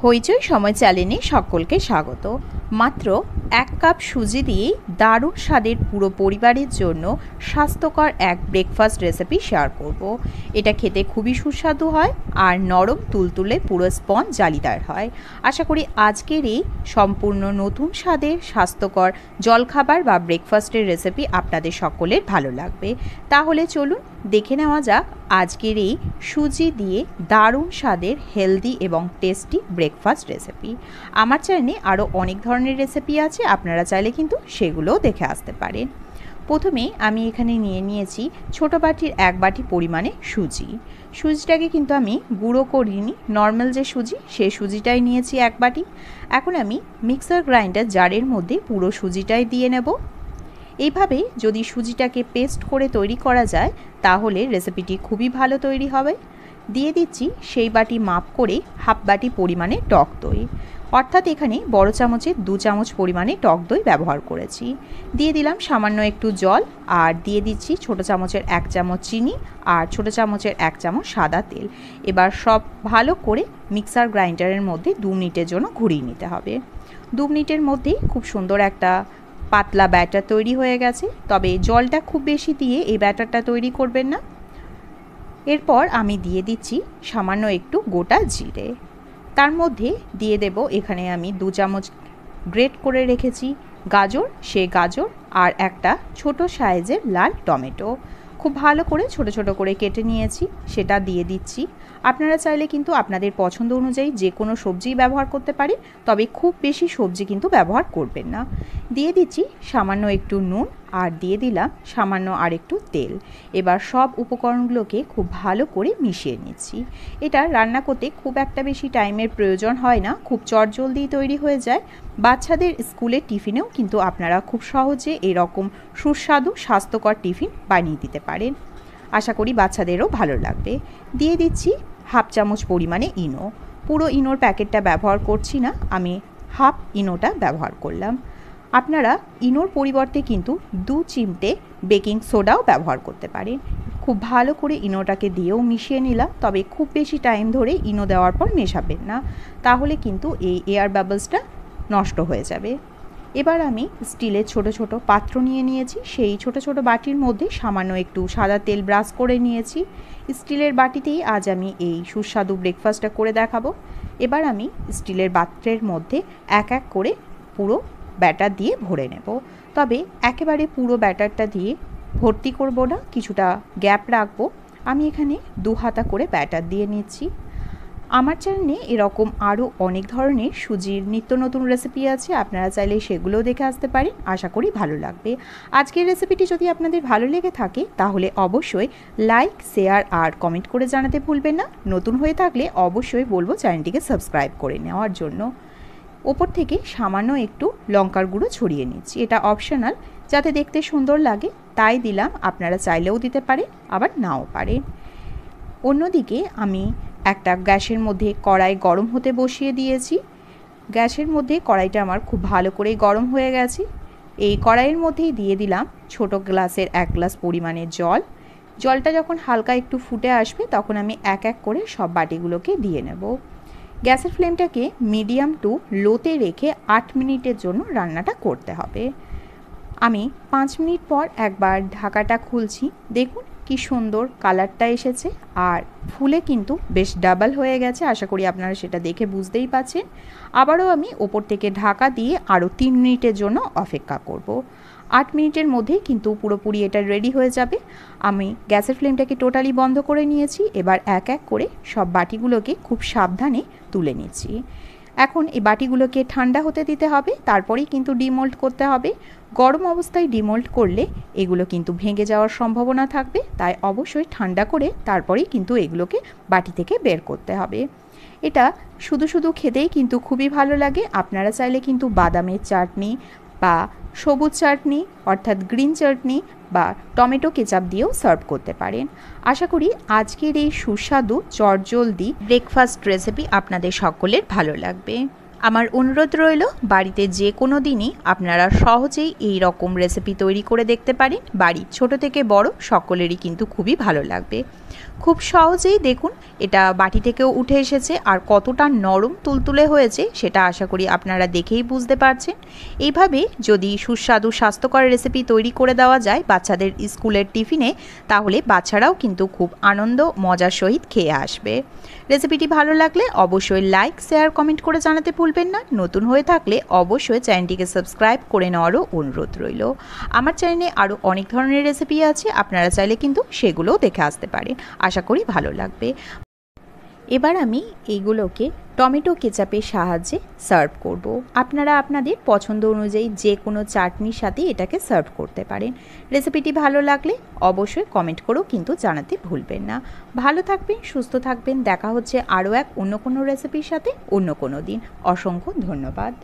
হইচই সময় চ্যানেলে সকলকে স্বাগত। মাত্র 1 কাপ সুজি দিয়ে দারুণ স্বাদের পুরো পরিবারের জন্য স্বাস্থ্যকর এক ব্রেকফাস্ট রেসিপি শেয়ার করব। এটা খেতে খুবই সুস্বাদু হয় আর নরম তুলতুলে পুরো স্পঞ্জ জালিদার হয়। আশা করি আজকের এই সম্পূর্ণ নতুন স্বাদের স্বাস্থ্যকর জলখাবার বা ব্রেকফাস্টের রেসিপি আপনাদের সকলের ভালো লাগবে। তাহলে চলুন দেখে নেওয়া যাক আজকের এই সুজি দিয়ে দারুণ স্বাদের হেলদি এবং টেস্টি ব্রেকফাস্ট রেসিপি। আমার চ্যানেলে আরও অনেক ধরনের রেসিপি আছে, আপনারা চাইলে কিন্তু সেগুলোও দেখে আসতে পারেন। প্রথমে আমি এখানে নিয়ে নিয়েছি ছোটো বাটির 1 বাটি পরিমাণে সুজি। সুজিটাকে কিন্তু আমি গুঁড়ো করিনি, নর্মাল যে সুজি সেই সুজিটাই নিয়েছি 1 বাটি। এখন আমি মিক্সার গ্রাইন্ডার জারের মধ্যে পুরো সুজিটাই দিয়ে নেব। এইভাবে যদি সুজিটাকে পেস্ট করে তৈরি করা যায় তাহলে রেসিপিটি খুবই ভালো তৈরি হবে। দিয়ে দিচ্ছি সেই বাটি মাপ করে হাফ বাটি পরিমাণে টক দই, অর্থাৎ এখানে বড় চামচের 2 চামচ পরিমাণে টক দই ব্যবহার করেছি। দিয়ে দিলাম সামান্য একটু জল, আর দিয়ে দিচ্ছি ছোটো চামচের 1 চামচ চিনি আর ছোটো চামচের 1 চামচ সাদা তেল। এবার সব ভালো করে মিক্সার গ্রাইন্ডারের মধ্যে 2 মিনিটের জন্য ঘুরিয়ে নিতে হবে। 2 মিনিটের মধ্যেই খুব সুন্দর একটা পাতলা ব্যাটার তৈরি হয়ে গেছে, তবে জলটা খুব বেশি দিয়ে এই ব্যাটারটা তৈরি করবেন না। এরপর আমি দিয়ে দিচ্ছি সামান্য একটু গোটা জিরে, তার মধ্যে দিয়ে দেব এখানে আমি 2 চামচ গ্রেট করে রেখেছি গাজর, সে গাজর আর একটা ছোট সাইজের লাল টমেটো খুব ভালো করে ছোট ছোট করে কেটে নিয়েছি, সেটা দিয়ে দিচ্ছি। আপনারা চাইলে কিন্তু আপনাদের পছন্দ অনুযায়ী যে কোনো সবজি ব্যবহার করতে পারেন, তবে খুব বেশি সবজি কিন্তু ব্যবহার করবেন না। দিয়ে দিচ্ছি সামান্য একটু নুন আর দিয়ে দিলাম সামান্য আর একটু তেল। এবার সব উপকরণগুলোকে খুব ভালো করে মিশিয়ে নিচ্ছি। এটা রান্না করতে খুব একটা বেশি টাইমের প্রয়োজন হয় না, খুব চটজলদি তৈরি হয়ে যায়। বাচ্চাদের স্কুলের টিফিনেও কিন্তু আপনারা খুব সহজে এরকম সুস্বাদু স্বাস্থ্যকর টিফিন বানিয়ে দিতে পারেন। আশা করি বাচ্চাদেরও ভালো লাগবে। দিয়ে দিচ্ছি হাফ চামচ পরিমাণে ইনো। পুরো ইনোর প্যাকেটটা ব্যবহার করছি না, আমি হাফ ইনোটা ব্যবহার করলাম। আপনারা ইনোর পরিবর্তে কিন্তু 2 চিমটে বেকিং সোডাও ব্যবহার করতে পারেন। খুব ভালো করে ইনোটাকে দিয়েও মিশিয়ে নিলাম, তবে খুব বেশি টাইম ধরে ইনো দেওয়ার পর মেশাবেন না, তাহলে কিন্তু এই এয়ার বাবলসটা নষ্ট হয়ে যাবে। এবার আমি স্টিলের ছোট ছোট পাত্র নিয়ে নিয়েছি, সেই ছোট ছোট বাটির মধ্যে সামান্য একটু সাদা তেল ব্রাশ করে নিয়েছি। স্টিলের বাটিতেই আজ আমি এই সুস্বাদু ব্রেকফাস্টটা করে দেখাবো। এবার আমি স্টিলের পাত্রের মধ্যে এক এক করে পুরো ব্যাটার দিয়ে ভরে নেব, তবে একেবারে পুরো ব্যাটারটা দিয়ে ভর্তি করব না, কিছুটা গ্যাপ রাখবো। আমি এখানে 2 হাতা করে ব্যাটার দিয়ে নিচ্ছি। আমার চ্যানেলে এরকম আরও অনেক ধরনের সুজির নিত্য নতুন রেসিপি আছে, আপনারা চাইলে সেগুলোও দেখে আসতে পারেন, আশা করি ভালো লাগবে। আজকের রেসিপিটি যদি আপনাদের ভালো লেগে থাকে তাহলে অবশ্যই লাইক, শেয়ার আর কমেন্ট করে জানাতে ভুলবেন না। নতুন হয়ে থাকলে অবশ্যই বলবো চ্যানেলটিকে সাবস্ক্রাইব করে নেওয়ার জন্য। ওপর থেকে সামান্য একটু লঙ্কার গুঁড়ো ছড়িয়ে নিচ্ছি, এটা অপশনাল, যাতে দেখতে সুন্দর লাগে তাই দিলাম, আপনারা চাইলেও দিতে পারেন আবার নাও পারেন। অন্যদিকে আমি একটা গ্যাসের মধ্যে কড়াই গরম হতে বসিয়ে দিয়েছি। গ্যাসের মধ্যে কড়াইটা আমার খুব ভালো করে গরম হয়ে গেছে। এই কড়াইয়ের মধ্যেই দিয়ে দিলাম ছোট গ্লাসের 1 গ্লাস পরিমাণের জল। জলটা যখন হালকা একটু ফুটে আসবে তখন আমি এক এক করে সব বাটিগুলোকে দিয়ে নেব। গ্যাসের ফ্লেমটাকে মিডিয়াম টু লোতে রেখে 8 মিনিটের জন্য রান্নাটা করতে হবে। আমি 5 মিনিট পর একবার ঢাকাটা খুলছি, দেখুন কি সুন্দর কালারটা এসেছে আর ফুলে কিন্তু বেশ ডাবল হয়ে গেছে, আশা করি আপনারা সেটা দেখে বুঝতেই পারছেন। আবারও আমি ওপর থেকে ঢাকা দিয়ে আরও 3 মিনিটের জন্য অপেক্ষা করব। 8 মিনিটের মধ্যেই কিন্তু পুরোপুরি এটা রেডি হয়ে যাবে। আমি গ্যাসের ফ্লেমটাকে টোটালি বন্ধ করে নিয়েছি। এবার এক এক করে সব বাটিগুলোকে খুব সাবধানে তুলে নিচ্ছি। এখন এই বাটিগুলোকে ঠান্ডা হতে দিতে হবে, তারপরেই কিন্তু ডিমোল্ড করতে হবে। গরম অবস্থায় ডিমোল্ড করলে এগুলো কিন্তু ভেঙে যাওয়ার সম্ভাবনা থাকবে, তাই অবশ্যই ঠান্ডা করে তারপরেই কিন্তু এগুলোকে বাটি থেকে বের করতে হবে। এটা শুধু শুধু খেতেই কিন্তু খুবই ভালো লাগে। আপনারা চাইলে কিন্তু বাদামের চাটনি বা সবুজ চাটনি অর্থাৎ গ্রিন চাটনি বা টমেটো কেচাপ দিয়েও সার্ভ করতে পারেন। আশা করি আজকের এই সুস্বাদু চটজলদি ব্রেকফাস্ট রেসিপি আপনাদের সকলের ভালো লাগবে। আমার অনুরোধ রইল বাড়িতে যে কোনো দিনই আপনারা সহজেই এই রকম রেসিপি তৈরি করে দেখতে পারেন, বাড়ির ছোট থেকে বড় সকলেরই কিন্তু খুবই ভালো লাগবে। খুব সহজেই দেখুন এটা বাটি থেকেও উঠে এসেছে, আর কতটা নরম তুলতুলে হয়েছে সেটা আশা করি আপনারা দেখেই বুঝতে পারছেন। এইভাবে যদি সুস্বাদু স্বাস্থ্যকর রেসিপি তৈরি করে দেওয়া যায় বাচ্চাদের স্কুলের টিফিনে, তাহলে বাচ্চারাও কিন্তু খুব আনন্দ মজার সহিত খেয়ে আসবে। রেসিপিটি ভালো লাগলে অবশ্যই লাইক, শেয়ার, কমেন্ট করে জানাতে ভুলবেন না। নতুন হয়ে থাকলে অবশ্যই চ্যানেলটিকে সাবস্ক্রাইব করে নেওয়ারও অনুরোধ রইল। আমার চ্যানেলে আরও অনেক ধরনের রেসিপি আছে, আপনারা চাইলে কিন্তু সেগুলোও দেখে আসতে পারেন। আশা করি ভালো লাগবে। এবার আমি এইগুলোকে টমেটো কেচাপের সাহায্যে সার্ভ করব। আপনারা আপনাদের পছন্দ অনুযায়ী যে কোনো চাটনির সাথে এটাকে সার্ভ করতে পারেন। রেসিপিটি ভালো লাগলে অবশ্যই কমেন্ট করেও কিন্তু জানাতে ভুলবেন না। ভালো থাকবেন, সুস্থ থাকবেন। দেখা হচ্ছে আরও অন্য কোনো রেসিপির সাথে অন্য কোনো দিন। অসংখ্য ধন্যবাদ।